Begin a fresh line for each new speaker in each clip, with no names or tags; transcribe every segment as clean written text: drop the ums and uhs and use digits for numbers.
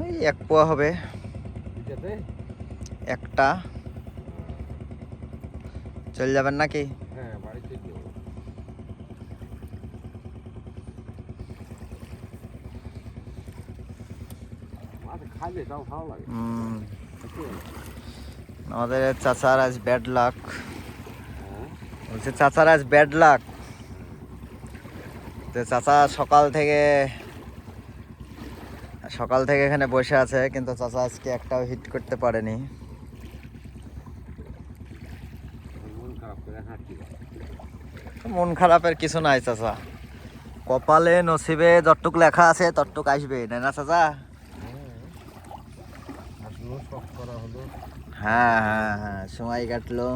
এই 1 পোয়া হবে একটা। চলে যাবেন নাকি?
হ্যাঁ, বাড়িতে যাবো। মাছ খাইলে তাও ভালো লাগে।
আমাদের চাচার আজ ব্যাড লাক। বলছে চাচার আজ ব্যাড লাক। তো চাচা সকাল থেকে এখানে বসে আছে, কিন্তু চাচা আজকে একটাও হিট করতে পারেনি।
মন খারাপ করে হাঁটছি।
মন খারাপের কিছু নাই চাচা, কপালে নসিবে যতটুক লেখা আছে ততটুক আসবে, তাই না চাচা?
আসলো, শখ করা হলো।
হ্যাঁ হ্যাঁ হ্যাঁ, সময় কাটলো।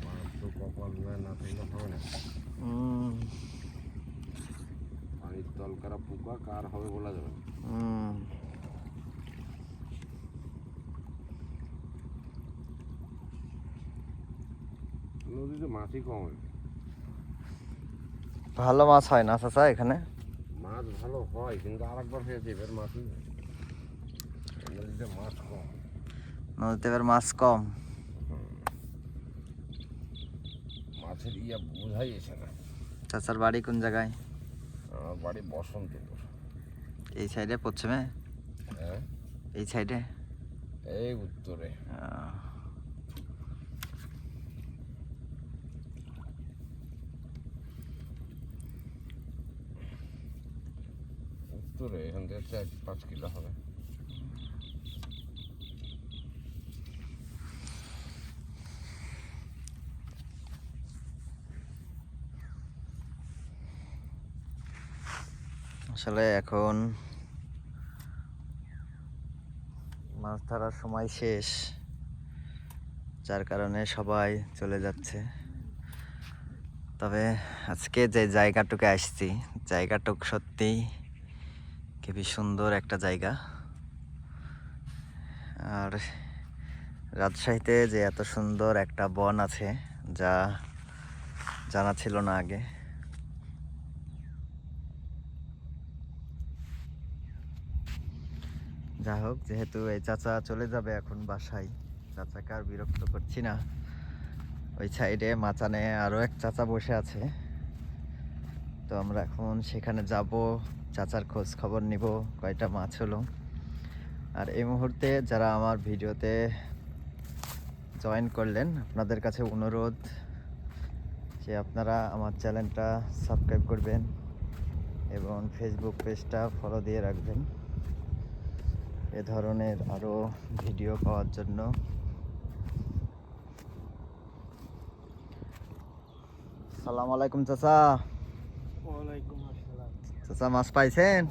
মাছ তো কপাল না থাকলে হবে না। পানির তল কারা পোকা কার হবে বলা যাবে না। নদীতে মাছই কম হয়।
ভালো মাছ হয় না চাচা এখানে?
মাছ ভালো হয়, কিন্তু আরেকবার হয়েছে এবার মাছই নদীতে মাছ কম।
নদীতে এবার মাছ কম।
মাছের বোঝাই এসে না।
চাচার বাড়ি কোন জায়গায়?
আমার বাড়ি বসন্তপুর।
এই সাইডে, পশ্চিমে?
হ্যাঁ,
এই সাইডে?
এই উত্তরে। উত্তরে এখান থেকে 4-5 কিলো হবে।
আসলে এখন মাছ ধরার সময় শেষ, যার কারণে সবাই চলে যাচ্ছে। তবে আজকে যে জায়গাটুকু আসছি, জায়গাটুক সত্যি খুবই সুন্দর একটা জায়গা। আর রাজশাহীতে যে এত সুন্দর একটা বন আছে, যা জানা ছিল না আগে। যা হোক, যেহেতু এই চাচা চলে যাবে এখন বাসায়, চাচাকে আর বিরক্ত করছি না। ওই সাইডে মাচানে আরও এক চাচা বসে আছে, তো আমরা এখন সেখানে যাব, চাচার খোঁজ খবর নিব কয়টা মাছ হলো। আর এই মুহূর্তে যারা আমার ভিডিওতে জয়েন করলেন, আপনাদের কাছে অনুরোধ যে আপনারা আমার চ্যানেলটা সাবস্ক্রাইব করবেন এবং ফেসবুক পেজটা ফলো দিয়ে রাখবেন এ ধরনের আরও ভিডিও পাওয়ার জন্য। আসসালামু আলাইকুম চাচা।
ওয়ালাইকুম আসসালাম।
চাচা মাছ পাইছেন?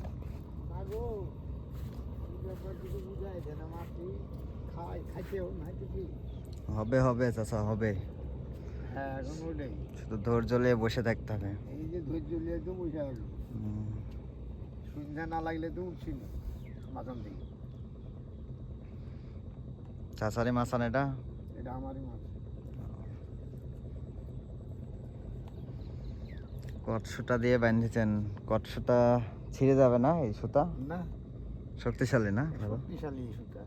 হবে হবে চাচা, হবে।
হ্যাঁ, এখন ওটাই।
শুধু ধৈর্য নিয়ে বসে থাকতে হবে।
এই যে ধৈর্য নিয়ে তো বসে গেল, সন্ধ্যা না লাগলে তো উঠছি না মাথান থেকে।
চাচারি মাছান এটা?
এটা আমারই মাছ।
কট সুতা দিয়ে বাঁধিয়েছেন, কট সুতা ছিঁড়ে যাবে না এই সুতা?
না,
শক্তিশালী না? ভালো
শক্তিশালী এই সুতা।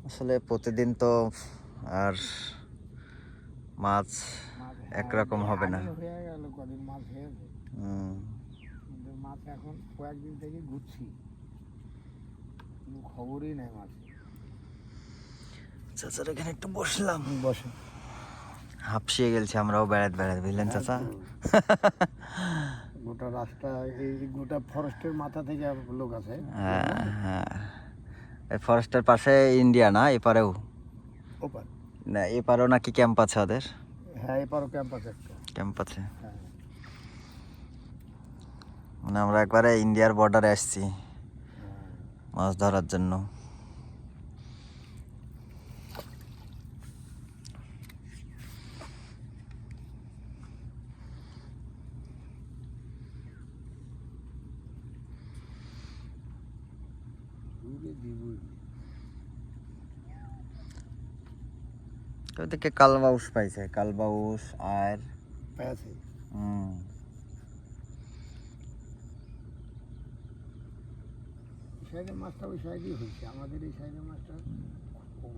আসলে প্রতিদিন তো আর মাছ একরকম হবে না।
হয়ে গেল কদিন মাছ হয়েছে, কিন্তু মাছ এখন কয়েকদিন থেকে ঘুরছি, কোনো খবরই নেই মাছ।
চাচার এখানে একটু বসলাম,
বসে
হাঁপসিয়ে গেছি আমরাও বেড়াতে বেড়াতে, বুঝলেন চাচা?
গোটা রাস্তা, এই গোটা ফরেস্টের মাথা থেকে লোক আছে।
হ্যাঁ হ্যাঁ, এই ফরেস্টের পাশে ইন্ডিয়া না? এপারেও
ওপার,
না, এপারেও নাকি ক্যাম্প আছে ওদের?
হ্যাঁ এপারও ক্যাম্প আছে একটা।
ক্যাম্প আছে,
হ্যাঁ,
মানে আমরা একবারে ইন্ডিয়ার বর্ডারে আসছি মাছ ধরার জন্য।
দূরে দিবই
তো থেকে কালবাউস পাইছে, কালবাউস আর
পেয়েছে। এই সাইডের মাছটা ওই সাইডেই হয়েছে, আমাদের এই সাইডের মাছটা কম।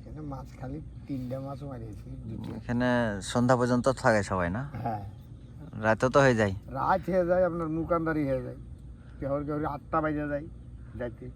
এখানে মাছ খালি 3টা মাছও মারিয়েছি, 2টা।
এখানে সন্ধ্যা পর্যন্ত থাকে সবাই না?
হ্যাঁ,
রাতে তো হয়ে যায়।
রাত হয়ে যায়, আপনার মুকান্দারি হয়ে যায়, কেউ 8টা বাজে যায় যাইতে।